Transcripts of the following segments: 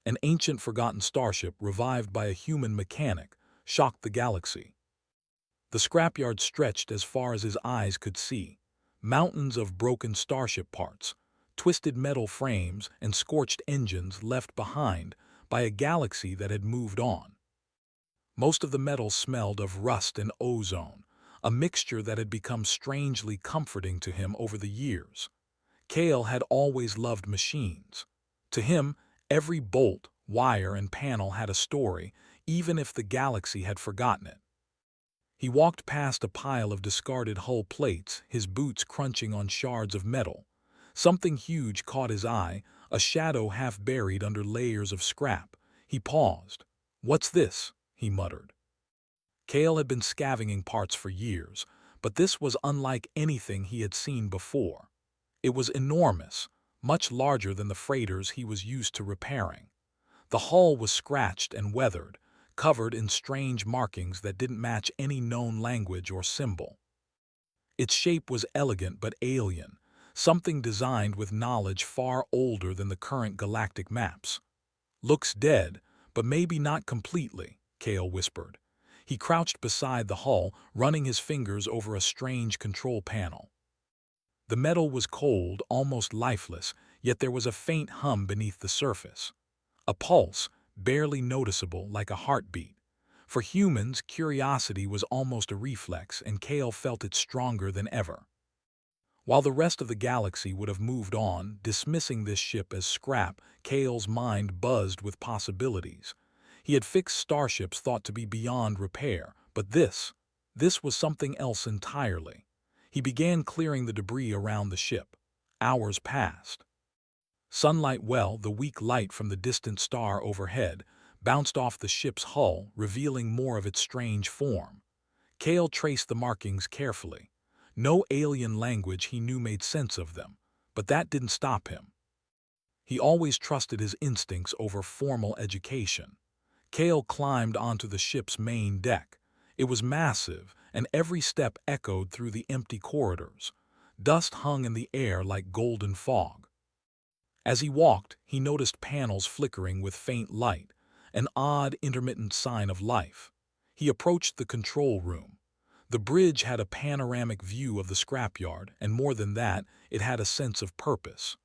An ancient forgotten starship revived by a human mechanic shocked the galaxy. The scrapyard stretched as far as his eyes could see. Mountains of broken starship parts, twisted metal frames, and scorched engines left behind by a galaxy that had moved on. Most of the metal smelled of rust and ozone, a mixture that had become strangely comforting to him over the years. Kale had always loved machines. To him, every bolt, wire, and panel had a story, even if the galaxy had forgotten it. He walked past a pile of discarded hull plates, his boots crunching on shards of metal. Something huge caught his eye, a shadow half buried under layers of scrap. He paused. "What's this?" he muttered. Kale had been scavenging parts for years, but this was unlike anything he had seen before. It was enormous, much larger than the freighters he was used to repairing. The hull was scratched and weathered, covered in strange markings that didn't match any known language or symbol. Its shape was elegant but alien, something designed with knowledge far older than the current galactic maps. "Looks dead, but maybe not completely," Kale whispered. He crouched beside the hull, running his fingers over a strange control panel. The metal was cold, almost lifeless, yet there was a faint hum beneath the surface. A pulse, barely noticeable, like a heartbeat. For humans, curiosity was almost a reflex, and Kale felt it stronger than ever. While the rest of the galaxy would have moved on, dismissing this ship as scrap, Kale's mind buzzed with possibilities. He had fixed starships thought to be beyond repair, but this was something else entirely. He began clearing the debris around the ship. Hours passed. The weak light from the distant star overhead, bounced off the ship's hull, revealing more of its strange form. Kale traced the markings carefully. No alien language he knew made sense of them, but that didn't stop him. He always trusted his instincts over formal education. Kale climbed onto the ship's main deck. It was massive, and every step echoed through the empty corridors. Dust hung in the air like golden fog. As he walked, he noticed panels flickering with faint light, an odd, intermittent sign of life. He approached the control room. The bridge had a panoramic view of the scrapyard, and more than that, it had a sense of purpose.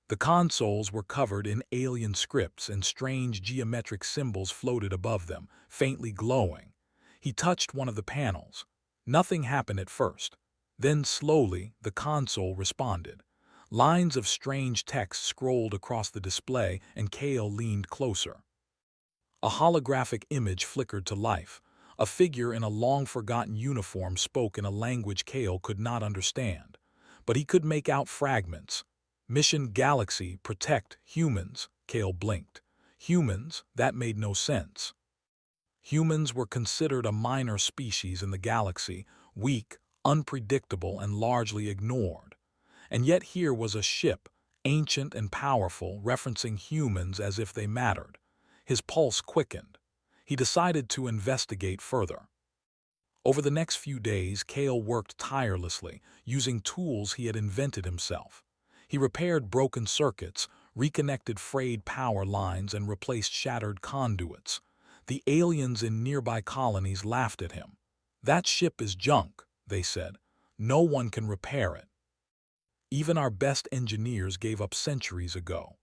The consoles were covered in alien scripts, and strange geometric symbols floated above them, faintly glowing. He touched one of the panels. Nothing happened at first. Then slowly, the console responded. Lines of strange text scrolled across the display, and Kale leaned closer. A holographic image flickered to life. A figure in a long-forgotten uniform spoke in a language Kale could not understand, but he could make out fragments. "Mission Galaxy, protect humans," Kale blinked. Humans? That made no sense. Humans were considered a minor species in the galaxy, weak, unpredictable, and largely ignored. And yet here was a ship, ancient and powerful, referencing humans as if they mattered. His pulse quickened. He decided to investigate further. Over the next few days, Kale worked tirelessly, using tools he had invented himself. He repaired broken circuits, reconnected frayed power lines, and replaced shattered conduits. The aliens in nearby colonies laughed at him. "That ship is junk," they said. "No one can repair it. Even our best engineers gave up centuries ago."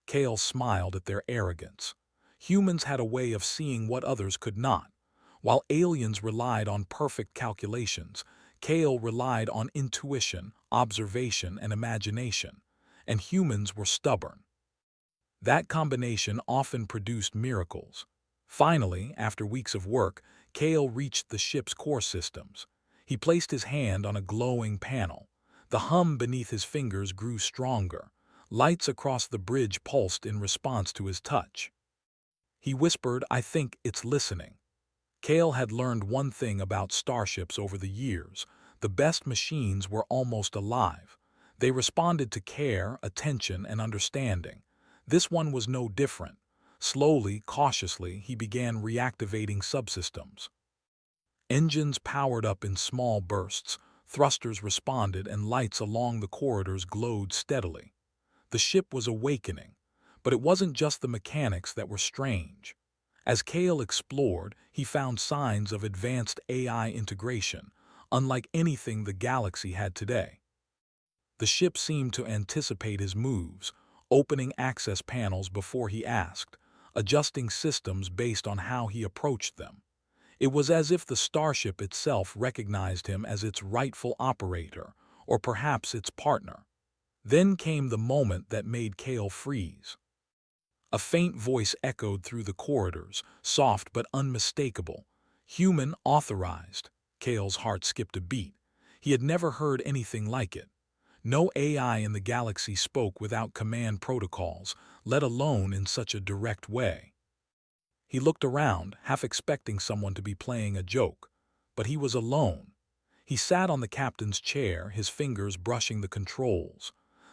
Kale smiled at their arrogance. Humans had a way of seeing what others could not. While aliens relied on perfect calculations, Kale relied on intuition, observation, and imagination. And humans were stubborn. That combination often produced miracles. Finally, after weeks of work, Kale reached the ship's core systems. He placed his hand on a glowing panel. The hum beneath his fingers grew stronger. Lights across the bridge pulsed in response to his touch. He whispered, "I think it's listening." Kale had learned one thing about starships over the years. The best machines were almost alive. They responded to care, attention, and understanding. This one was no different. Slowly, cautiously, he began reactivating subsystems. Engines powered up in small bursts, thrusters responded, and lights along the corridors glowed steadily. The ship was awakening. But it wasn't just the mechanics that were strange. As Kale explored, he found signs of advanced AI integration, unlike anything the galaxy had today. The ship seemed to anticipate his moves, opening access panels before he asked, adjusting systems based on how he approached them. It was as if the starship itself recognized him as its rightful operator, or perhaps its partner. Then came the moment that made Kale freeze. A faint voice echoed through the corridors, soft but unmistakable. Human authorized. Kale's heart skipped a beat. He had never heard anything like it. No AI in the galaxy spoke without command protocols, let alone in such a direct way. He looked around, half expecting someone to be playing a joke. But he was alone. He sat on the captain's chair, his fingers brushing the controls.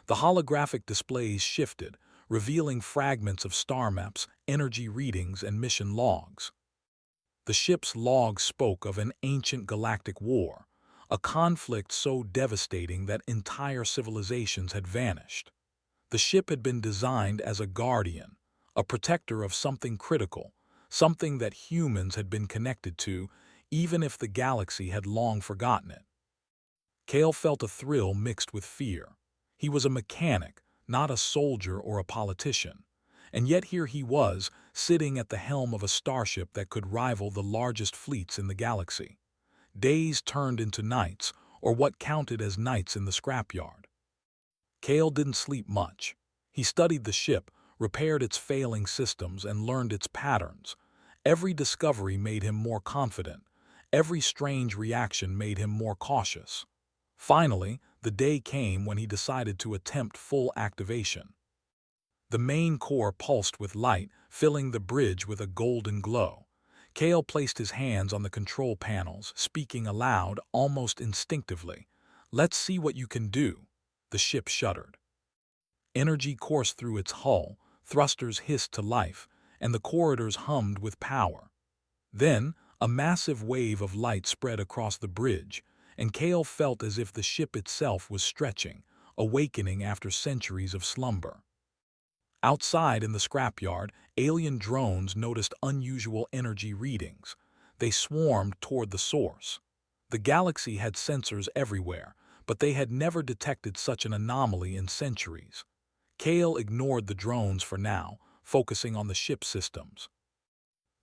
The holographic displays shifted, revealing fragments of star maps, energy readings, and mission logs. The ship's logs spoke of an ancient galactic war, a conflict so devastating that entire civilizations had vanished. The ship had been designed as a guardian, a protector of something critical, something that humans had been connected to, even if the galaxy had long forgotten it. Kale felt a thrill mixed with fear. He was a mechanic, not a soldier or a politician. And yet here he was, sitting at the helm of a starship that could rival the largest fleets in the galaxy. Days turned into nights, or what counted as nights in the scrapyard. Kale didn't sleep much. He studied the ship, repaired its failing systems, and learned its patterns. Every discovery made him more confident. Every strange reaction made him more cautious. Finally, the day came when he decided to attempt full activation. The main core pulsed with light, filling the bridge with a golden glow. Kale placed his hands on the control panels, speaking aloud, almost instinctively. "Let's see what you can do." The ship shuddered. Energy coursed through its hull, thrusters hissed to life, and the corridors hummed with power. Then, a massive wave of light spread across the bridge, and Kale felt as if the ship itself was stretching, awakening after centuries of slumber. Outside in the scrapyard, alien drones noticed unusual energy readings. They swarmed toward the source. The galaxy had sensors everywhere, but they had never detected such an anomaly in centuries. Kale ignored the drones for now, focusing on the ship systems.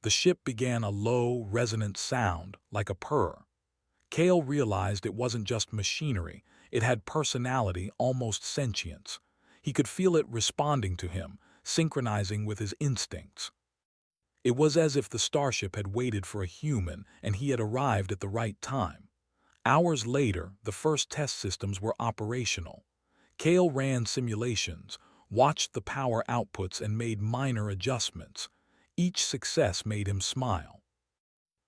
The ship began a low, resonant sound, like a purr. Kale realized it wasn't just machinery, it had personality, almost sentience. He could feel it responding to him, synchronizing with his instincts. It was as if the starship had waited for a human and he had arrived at the right time. Hours later, the first test systems were operational. Kale ran simulations, watched the power outputs, and made minor adjustments. Each success made him smile.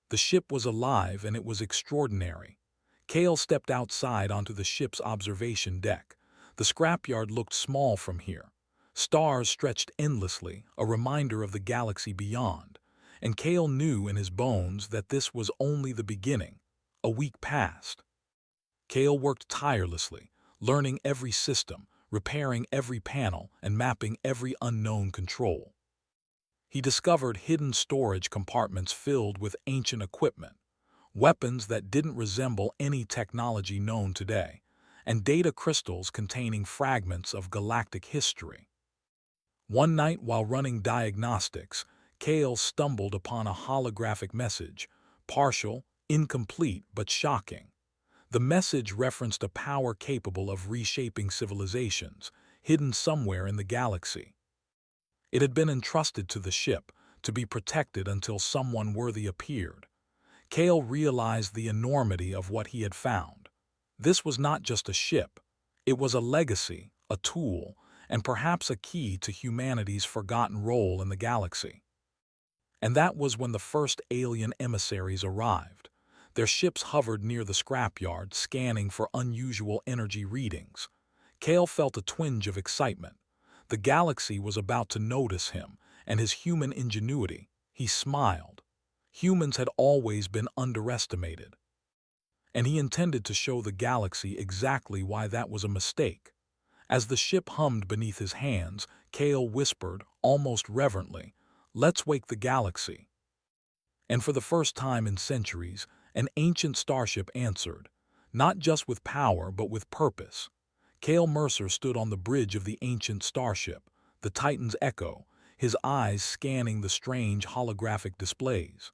The ship was alive and it was extraordinary. Kale stepped outside onto the ship's observation deck. The scrapyard looked small from here. Stars stretched endlessly, a reminder of the galaxy beyond. And Kale knew in his bones that this was only the beginning. A week passed. Kale worked tirelessly, learning every system, repairing every panel, and mapping every unknown control. He discovered hidden storage compartments filled with ancient equipment, weapons that didn't resemble any technology known today, and data crystals containing fragments of galactic history. One night while running diagnostics, Kale stumbled upon a holographic message, partial, incomplete, but shocking. The message referenced a power capable of reshaping civilizations, hidden somewhere in the galaxy. It had been entrusted to the ship, to be protected until someone worthy appeared. Kale realized the enormity of what he had found. This was not just a ship. It was a legacy, a tool, and perhaps a key to humanity's forgotten role in the galaxy. And that was when the first alien emissaries arrived. Their ships hovered near the scrapyard, scanning for unusual energy readings. Kale felt a twinge of excitement. The galaxy was about to notice him, and his human ingenuity. He smiled. Humans had always been underestimated. And he intended to show the galaxy exactly why that was a mistake. As the ship hummed beneath his hands, Kale whispered, almost reverently, "Let's wake the galaxy." And for the first time in centuries, an ancient starship answered, not just with power but with purpose. Cale Mercer stood on the bridge of the ancient starship, the Titan's Echo, his eyes scanning the strange holographic displays.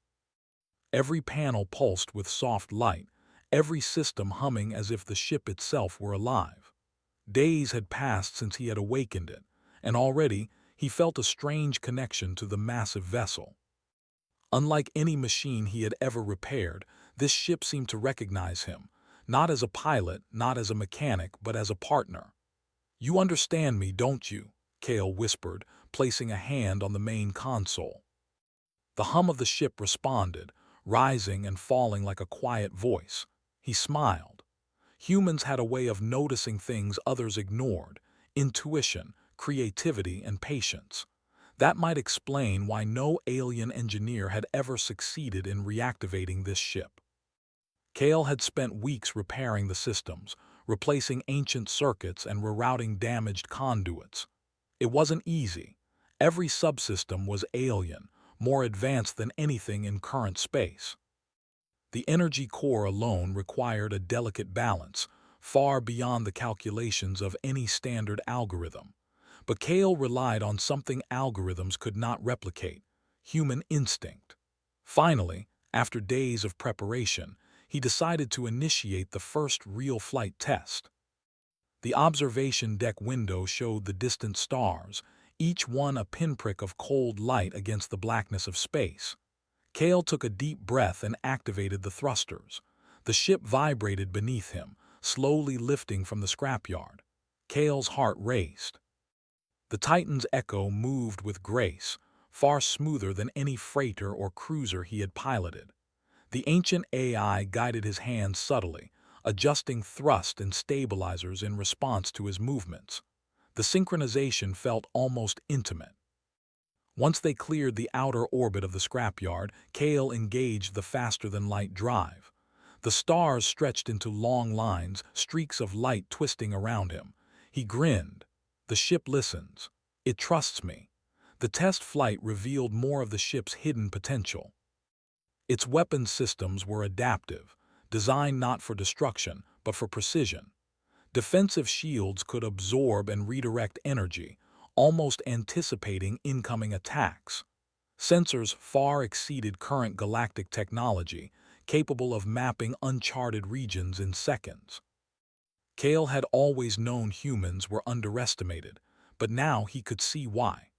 Every panel pulsed with soft light, every system humming as if the ship itself were alive. Days had passed since he had awakened it, and already he felt a strange connection to the massive vessel. Unlike any machine he had ever repaired, this ship seemed to recognize him, not as a pilot, not as a mechanic, but as a partner. "You understand me, don't you?" Cale whispered, placing a hand on the main console. The hum of the ship responded, rising and falling like a quiet voice. He smiled. Humans had a way of noticing things others ignored: intuition, creativity, and patience. That might explain why no alien engineer had ever succeeded in reactivating this ship. Cale had spent weeks repairing the systems, replacing ancient circuits and rerouting damaged conduits. It wasn't easy. Every subsystem was alien, more advanced than anything in current space. The energy core alone required a delicate balance, far beyond the calculations of any standard algorithm. But Cale relied on something algorithms could not replicate: human instinct. Finally, after days of preparation, he decided to initiate the first real flight test. The observation deck window showed the distant stars, each one a pinprick of cold light against the blackness of space. Cale took a deep breath and activated the thrusters. The ship vibrated beneath him, slowly lifting from the scrapyard. Cale's heart raced. The Titan's Echo moved with grace, far smoother than any freighter or cruiser he had piloted. The ancient AI guided his hands subtly, adjusting thrust and stabilizers in response to his movements. The synchronization felt almost intimate. Once they cleared the outer orbit of the scrapyard, Cale engaged the faster-than-light drive. The stars stretched into long lines, streaks of light twisting around him. He grinned. "The ship listens. It trusts me." The test flight revealed more of the ship's hidden potential. Its weapons systems were adaptive, designed not for destruction, but for precision. Defensive shields could absorb and redirect energy, almost anticipating incoming attacks. Sensors far exceeded current galactic technology, capable of mapping uncharted regions in seconds. Cale had always known humans were underestimated, but now he could see why.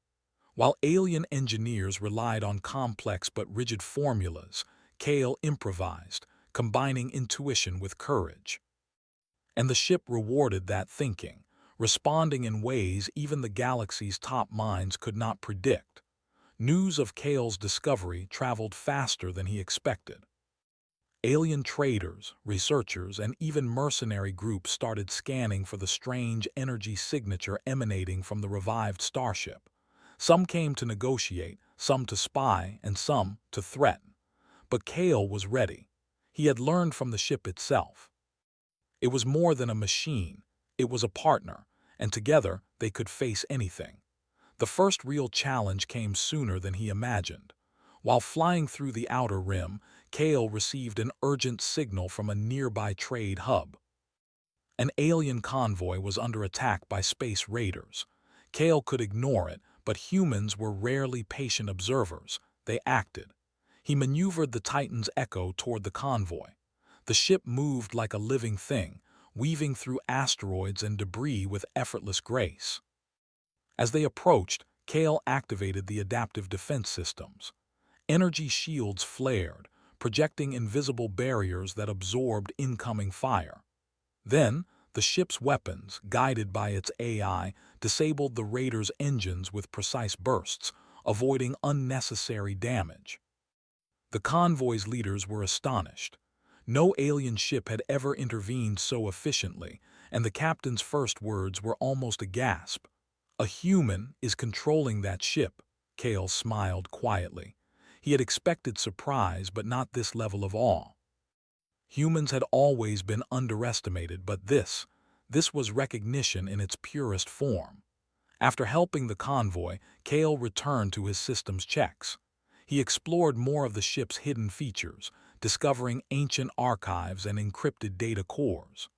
While alien engineers relied on complex but rigid formulas, Cale improvised, combining intuition with courage. And the ship rewarded that thinking, responding in ways even the galaxy's top minds could not predict. News of Cale's discovery traveled faster than he expected. Alien traders, researchers, and even mercenary groups started scanning for the strange energy signature emanating from the revived starship. Some came to negotiate, some to spy, and some to threaten. But Cale was ready. He had learned from the ship itself. It was more than a machine. It was a partner, and together they could face anything. The first real challenge came sooner than he imagined. While flying through the outer rim, Cale received an urgent signal from a nearby trade hub. An alien convoy was under attack by space raiders. Cale could ignore it, but humans were rarely patient observers. They acted. He maneuvered the Titan's Echo toward the convoy. The ship moved like a living thing, weaving through asteroids and debris with effortless grace. As they approached, Cale activated the adaptive defense systems. Energy shields flared, projecting invisible barriers that absorbed incoming fire. Then, the ship's weapons, guided by its AI, disabled the raiders' engines with precise bursts, avoiding unnecessary damage. The convoy's leaders were astonished. No alien ship had ever intervened so efficiently, and the captain's first words were almost a gasp. "A human is controlling that ship," Cale smiled quietly. He had expected surprise, but not this level of awe. Humans had always been underestimated, but This was recognition in its purest form. After helping the convoy, Kale returned to his system's checks. He explored more of the ship's hidden features, discovering ancient archives and encrypted data cores.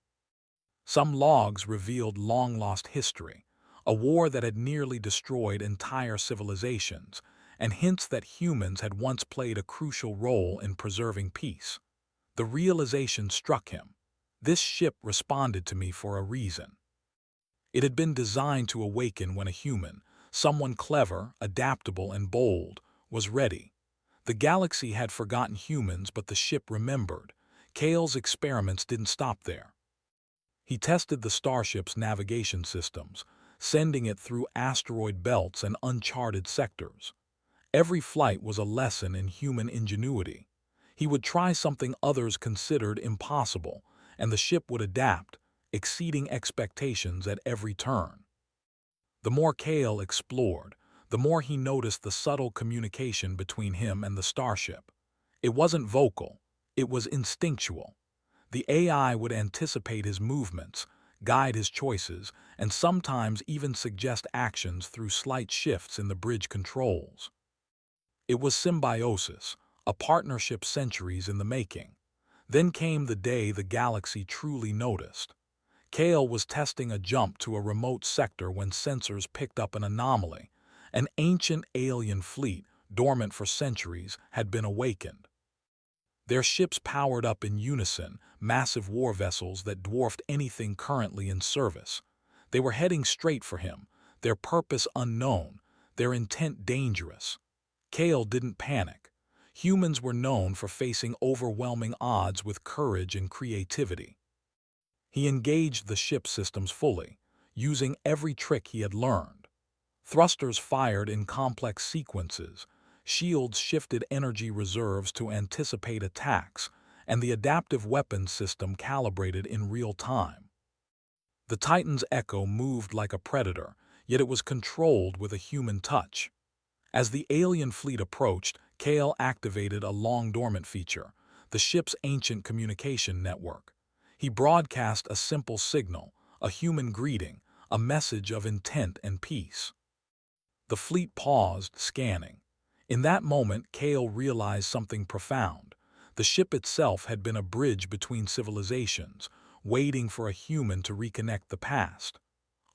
Some logs revealed long-lost history, a war that had nearly destroyed entire civilizations, and hints that humans had once played a crucial role in preserving peace. The realization struck him. This ship responded to me for a reason. It had been designed to awaken when a human, someone clever, adaptable, and bold, was ready. The galaxy had forgotten humans, but the ship remembered. Kale's experiments didn't stop there. He tested the Starship's navigation systems, sending it through asteroid belts and uncharted sectors. Every flight was a lesson in human ingenuity. He would try something others considered impossible, and the ship would adapt, exceeding expectations at every turn. The more Kale explored, the more he noticed the subtle communication between him and the Starship. It wasn't vocal, it was instinctual. The AI would anticipate his movements, guide his choices, and sometimes even suggest actions through slight shifts in the bridge controls. It was symbiosis, a partnership centuries in the making. Then came the day the galaxy truly noticed. Kale was testing a jump to a remote sector when sensors picked up an anomaly. An ancient alien fleet, dormant for centuries, had been awakened. Their ships powered up in unison, massive war vessels that dwarfed anything currently in service. They were heading straight for him, their purpose unknown, their intent dangerous. Kale didn't panic. Humans were known for facing overwhelming odds with courage and creativity. He engaged the ship systems fully, using every trick he had learned. Thrusters fired in complex sequences, shields shifted energy reserves to anticipate attacks, and the adaptive weapons system calibrated in real time. The Titan's Echo moved like a predator, yet it was controlled with a human touch. As the alien fleet approached, Kale activated a long-dormant feature, the ship's ancient communication network. He broadcast a simple signal, a human greeting, a message of intent and peace. The fleet paused, scanning. In that moment, Kale realized something profound. The ship itself had been a bridge between civilizations, waiting for a human to reconnect the past.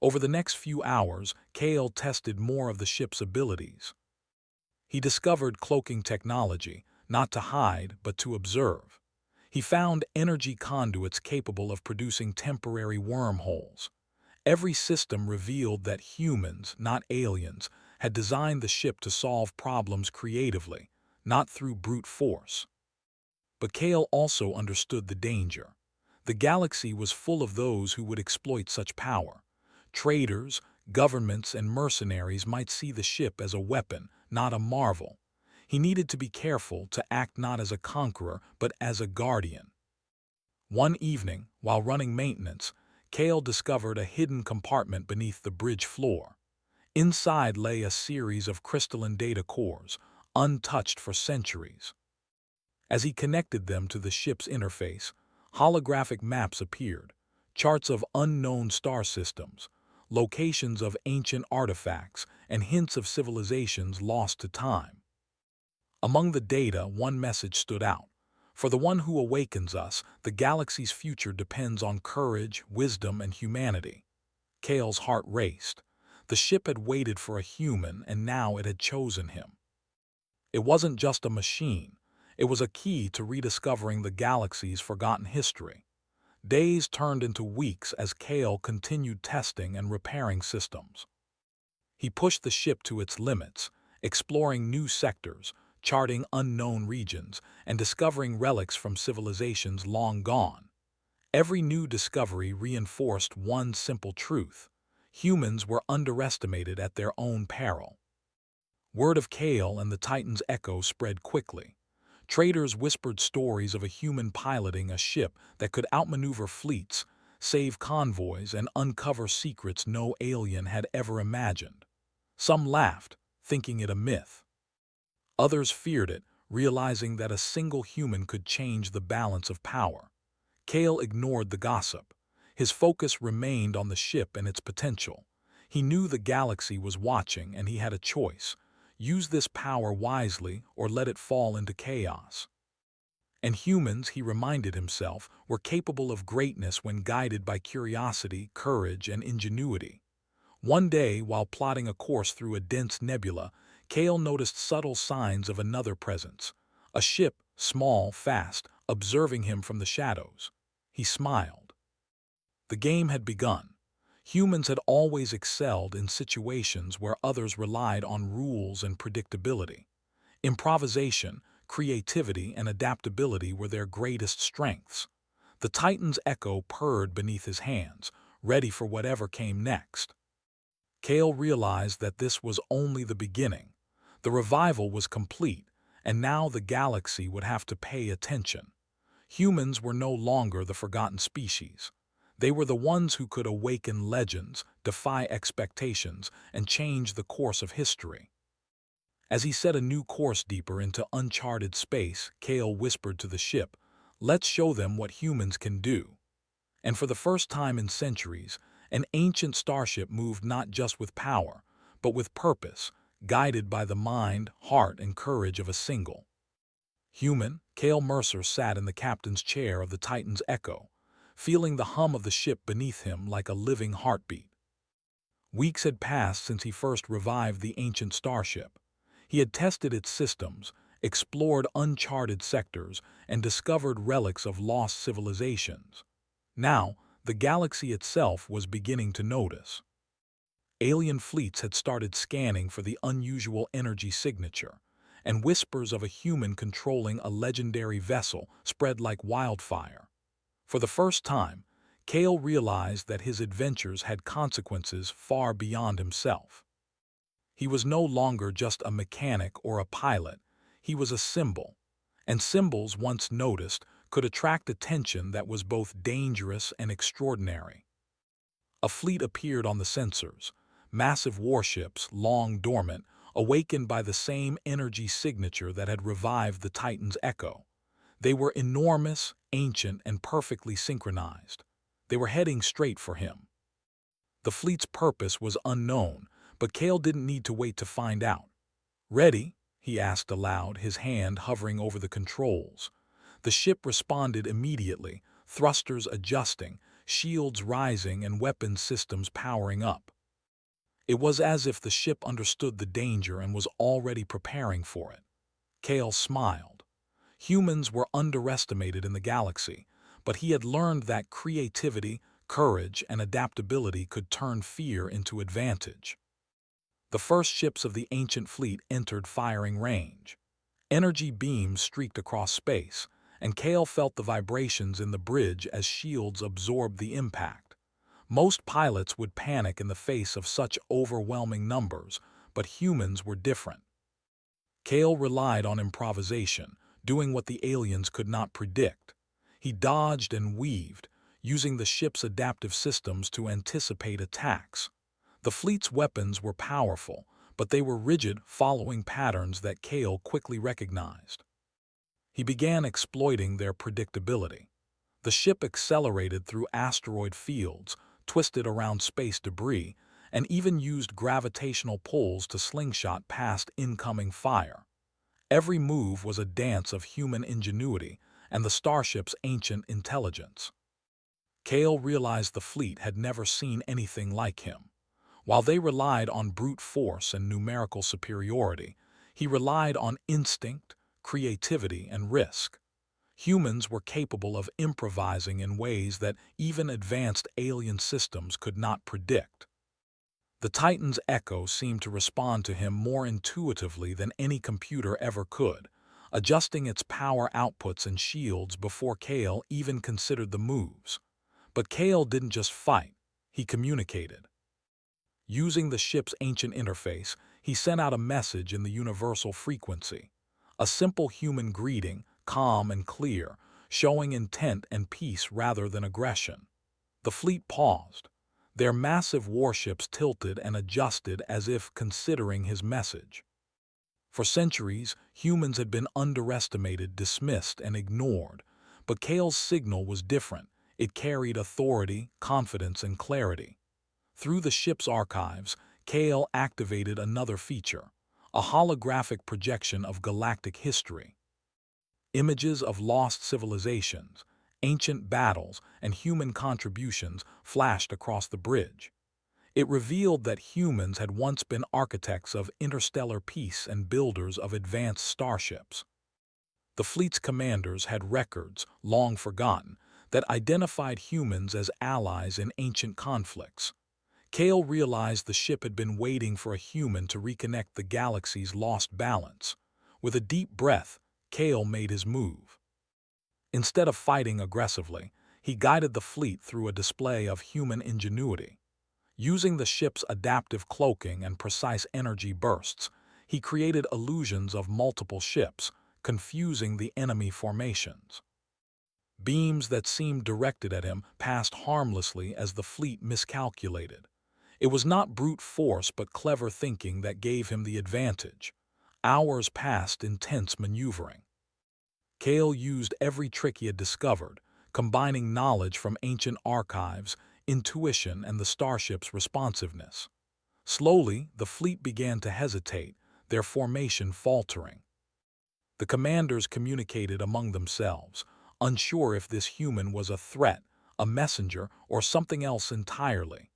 Over the next few hours, Kale tested more of the ship's abilities. He discovered cloaking technology, not to hide, but to observe. He found energy conduits capable of producing temporary wormholes. Every system revealed that humans, not aliens, had designed the ship to solve problems creatively, not through brute force. But Kale also understood the danger. The galaxy was full of those who would exploit such power. Traders, governments, and mercenaries might see the ship as a weapon, not a marvel. He needed to be careful to act not as a conqueror, but as a guardian. One evening, while running maintenance, Kale discovered a hidden compartment beneath the bridge floor. Inside lay a series of crystalline data cores, untouched for centuries. As he connected them to the ship's interface, holographic maps appeared, charts of unknown star systems, locations of ancient artifacts, and hints of civilizations lost to time. Among the data, one message stood out. For the one who awakens us, the galaxy's future depends on courage, wisdom, and humanity. Kale's heart raced. The ship had waited for a human, and now it had chosen him. It wasn't just a machine. It was a key to rediscovering the galaxy's forgotten history. Days turned into weeks as Kale continued testing and repairing systems. He pushed the ship to its limits, exploring new sectors, charting unknown regions, and discovering relics from civilizations long gone. Every new discovery reinforced one simple truth: humans were underestimated at their own peril. Word of Kale and the Titan's Echo spread quickly. Traders whispered stories of a human piloting a ship that could outmaneuver fleets, save convoys, and uncover secrets no alien had ever imagined. Some laughed, thinking it a myth. Others feared it, realizing that a single human could change the balance of power. Kale ignored the gossip. His focus remained on the ship and its potential. He knew the galaxy was watching and he had a choice: use this power wisely or let it fall into chaos. And humans, he reminded himself, were capable of greatness when guided by curiosity, courage, and ingenuity. One day, while plotting a course through a dense nebula, Kale noticed subtle signs of another presence: a ship, small, fast, observing him from the shadows. He smiled. The game had begun. Humans had always excelled in situations where others relied on rules and predictability. Improvisation, creativity, and adaptability were their greatest strengths. The Titan's echo purred beneath his hands, ready for whatever came next. Kale realized that this was only the beginning. The revival was complete, and now the galaxy would have to pay attention. Humans were no longer the forgotten species. They were the ones who could awaken legends, defy expectations, and change the course of history. As he set a new course deeper into uncharted space, Kale whispered to the ship, "Let's show them what humans can do." And for the first time in centuries, an ancient starship moved not just with power, but with purpose, guided by the mind, heart, and courage of a single human. Kale Mercer sat in the captain's chair of the Titan's Echo, feeling the hum of the ship beneath him like a living heartbeat. Weeks had passed since he first revived the ancient starship. He had tested its systems, explored uncharted sectors, and discovered relics of lost civilizations. Now, the galaxy itself was beginning to notice. Alien fleets had started scanning for the unusual energy signature, and whispers of a human controlling a legendary vessel spread like wildfire. For the first time, Kale realized that his adventures had consequences far beyond himself. He was no longer just a mechanic or a pilot, he was a symbol, and symbols, once noticed, could attract attention that was both dangerous and extraordinary. A fleet appeared on the sensors, massive warships, long dormant, awakened by the same energy signature that had revived the Titan's Echo. They were enormous, ancient, and perfectly synchronized. They were heading straight for him. The fleet's purpose was unknown, but Kale didn't need to wait to find out. "Ready?" he asked aloud, his hand hovering over the controls. The ship responded immediately, thrusters adjusting, shields rising, and weapons systems powering up. It was as if the ship understood the danger and was already preparing for it. Kale smiled. Humans were underestimated in the galaxy, but he had learned that creativity, courage, and adaptability could turn fear into advantage. The first ships of the ancient fleet entered firing range. Energy beams streaked across space, and Kale felt the vibrations in the bridge as shields absorbed the impact. Most pilots would panic in the face of such overwhelming numbers, but humans were different. Kale relied on improvisation, doing what the aliens could not predict. He dodged and weaved, using the ship's adaptive systems to anticipate attacks. The fleet's weapons were powerful, but they were rigid, following patterns that Kale quickly recognized. He began exploiting their predictability. The ship accelerated through asteroid fields, twisted around space debris, and even used gravitational pulls to slingshot past incoming fire. Every move was a dance of human ingenuity and the starship's ancient intelligence. Kale realized the fleet had never seen anything like him. While they relied on brute force and numerical superiority, he relied on instinct, creativity, and risk. Humans were capable of improvising in ways that even advanced alien systems could not predict. The Titan's Echo seemed to respond to him more intuitively than any computer ever could, adjusting its power outputs and shields before Kale even considered the moves. But Kale didn't just fight, he communicated. Using the ship's ancient interface, he sent out a message in the universal frequency. A simple human greeting, calm and clear, showing intent and peace rather than aggression. The fleet paused. Their massive warships tilted and adjusted as if considering his message. For centuries, humans had been underestimated, dismissed, and ignored, but Kale's signal was different. It carried authority, confidence, and clarity. Through the ship's archives, Kale activated another feature, a holographic projection of galactic history. Images of lost civilizations, ancient battles, and human contributions flashed across the bridge. It revealed that humans had once been architects of interstellar peace and builders of advanced starships. The fleet's commanders had records, long forgotten, that identified humans as allies in ancient conflicts. Kale realized the ship had been waiting for a human to reconnect the galaxy's lost balance. With a deep breath, Kale made his move. Instead of fighting aggressively, he guided the fleet through a display of human ingenuity. Using the ship's adaptive cloaking and precise energy bursts, he created illusions of multiple ships, confusing the enemy formations. Beams that seemed directed at him passed harmlessly as the fleet miscalculated. It was not brute force but clever thinking that gave him the advantage. Hours passed in tense maneuvering. Kale used every trick he had discovered, combining knowledge from ancient archives, intuition, and the starship's responsiveness. Slowly, the fleet began to hesitate, their formation faltering. The commanders communicated among themselves, unsure if this human was a threat, a messenger, or something else entirely.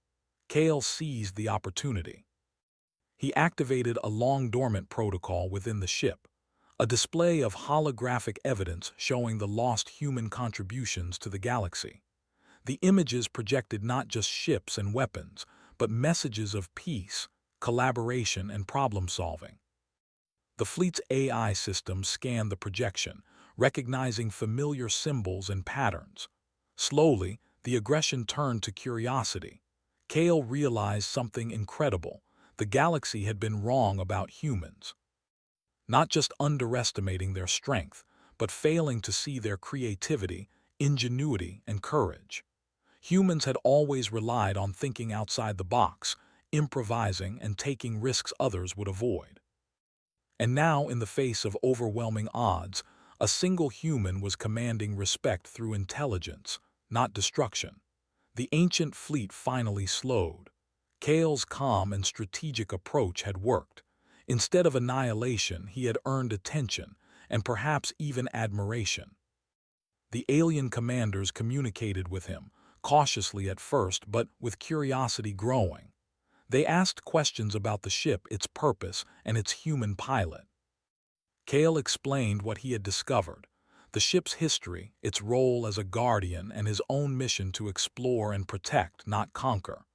Kale seized the opportunity. He activated a long-dormant protocol within the ship, a display of holographic evidence showing the lost human contributions to the galaxy. The images projected not just ships and weapons, but messages of peace, collaboration, and problem-solving. The fleet's AI system scanned the projection, recognizing familiar symbols and patterns. Slowly, the aggression turned to curiosity. Kale realized something incredible. The galaxy had been wrong about humans. Not just underestimating their strength, but failing to see their creativity, ingenuity, and courage. Humans had always relied on thinking outside the box, improvising and taking risks others would avoid. And now, in the face of overwhelming odds, a single human was commanding respect through intelligence, not destruction. The ancient fleet finally slowed. Kale's calm and strategic approach had worked. Instead of annihilation, he had earned attention, and perhaps even admiration. The alien commanders communicated with him, cautiously at first but with curiosity growing. They asked questions about the ship, its purpose, and its human pilot. Kale explained what he had discovered, the ship's history, its role as a guardian, and his own mission to explore and protect, not conquer.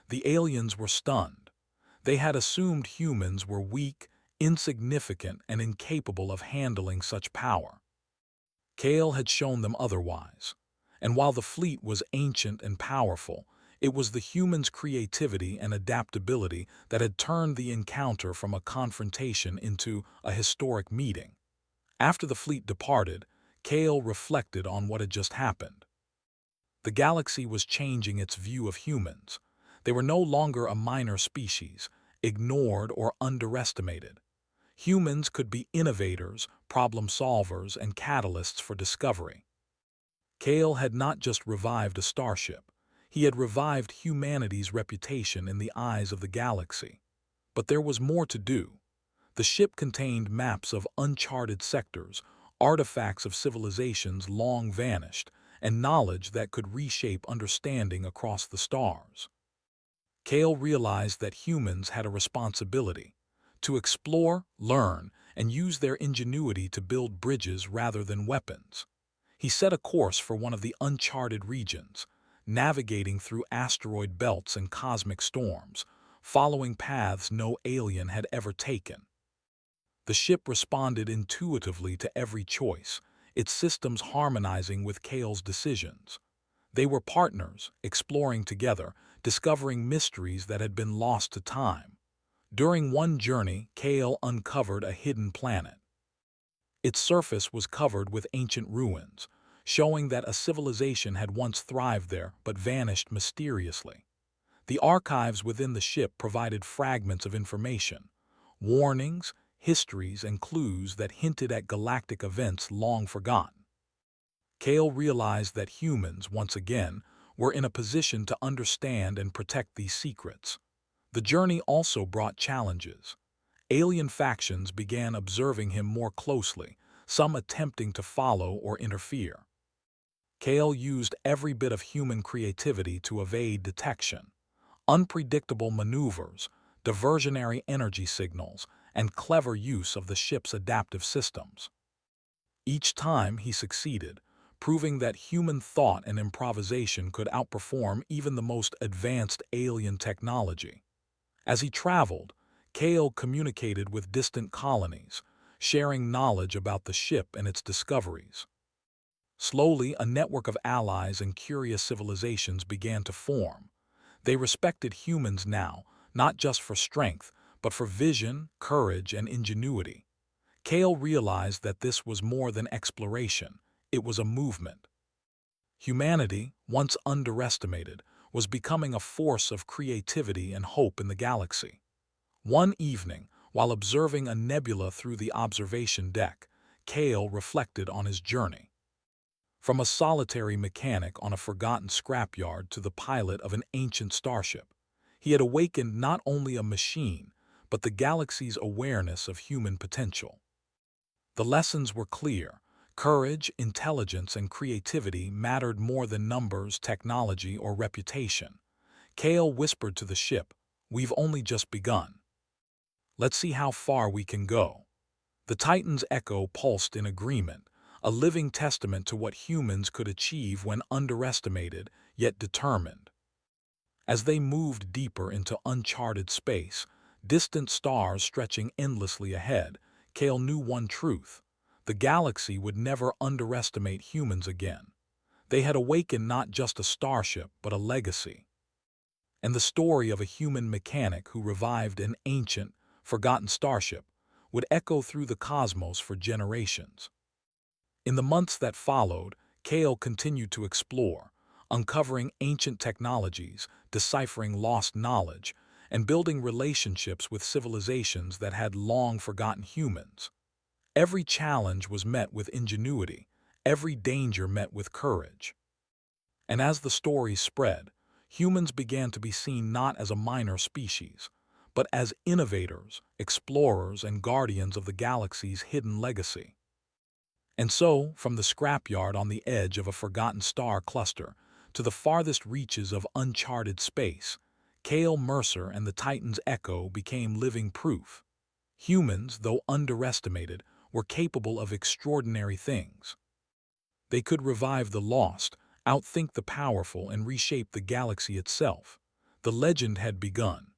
The aliens were stunned. They had assumed humans were weak, insignificant, and incapable of handling such power. Kale had shown them otherwise. And while the fleet was ancient and powerful, it was the humans' creativity and adaptability that had turned the encounter from a confrontation into a historic meeting. After the fleet departed, Kale reflected on what had just happened. The galaxy was changing its view of humans. They were no longer a minor species, ignored or underestimated. Humans could be innovators, problem solvers, and catalysts for discovery. Kale had not just revived a starship. He had revived humanity's reputation in the eyes of the galaxy. But there was more to do. The ship contained maps of uncharted sectors, artifacts of civilizations long vanished, and knowledge that could reshape understanding across the stars. Kale realized that humans had a responsibility to explore, learn, and use their ingenuity to build bridges rather than weapons. He set a course for one of the uncharted regions, navigating through asteroid belts and cosmic storms, following paths no alien had ever taken. The ship responded intuitively to every choice, its systems harmonizing with Kale's decisions. They were partners, exploring together, discovering mysteries that had been lost to time. During one journey, Kale uncovered a hidden planet. Its surface was covered with ancient ruins, showing that a civilization had once thrived there but vanished mysteriously. The archives within the ship provided fragments of information, warnings, histories, and clues that hinted at galactic events long forgotten. Kale realized that humans, once again, were in a position to understand and protect these secrets. The journey also brought challenges. Alien factions began observing him more closely, some attempting to follow or interfere. Kale used every bit of human creativity to evade detection. Unpredictable maneuvers, diversionary energy signals, and clever use of the ship's adaptive systems. Each time he succeeded, proving that human thought and improvisation could outperform even the most advanced alien technology. As he traveled, Kale communicated with distant colonies, sharing knowledge about the ship and its discoveries. Slowly, a network of allies and curious civilizations began to form. They respected humans now, not just for strength, but for vision, courage, and ingenuity. Kale realized that this was more than exploration, it was a movement. Humanity, once underestimated, was becoming a force of creativity and hope in the galaxy. One evening, while observing a nebula through the observation deck, Kale reflected on his journey. From a solitary mechanic on a forgotten scrapyard to the pilot of an ancient starship, he had awakened not only a machine, but the galaxy's awareness of human potential. The lessons were clear. Courage, intelligence, and creativity mattered more than numbers, technology, or reputation. Kale whispered to the ship, "We've only just begun. Let's see how far we can go." The Titan's echo pulsed in agreement, a living testament to what humans could achieve when underestimated, yet determined. As they moved deeper into uncharted space, distant stars stretching endlessly ahead, Kale knew one truth: the galaxy would never underestimate humans again. They had awakened not just a starship, but a legacy. And the story of a human mechanic who revived an ancient, forgotten starship would echo through the cosmos for generations. In the months that followed, Kale continued to explore, uncovering ancient technologies, deciphering lost knowledge, and building relationships with civilizations that had long forgotten humans. Every challenge was met with ingenuity, every danger met with courage. And as the story spread, humans began to be seen not as a minor species, but as innovators, explorers, and guardians of the galaxy's hidden legacy. And so, from the scrapyard on the edge of a forgotten star cluster to the farthest reaches of uncharted space, Kale Mercer and the Titan's Echo became living proof. Humans, though underestimated, were capable of extraordinary things. They could revive the lost, outthink the powerful, and reshape the galaxy itself. The legend had begun,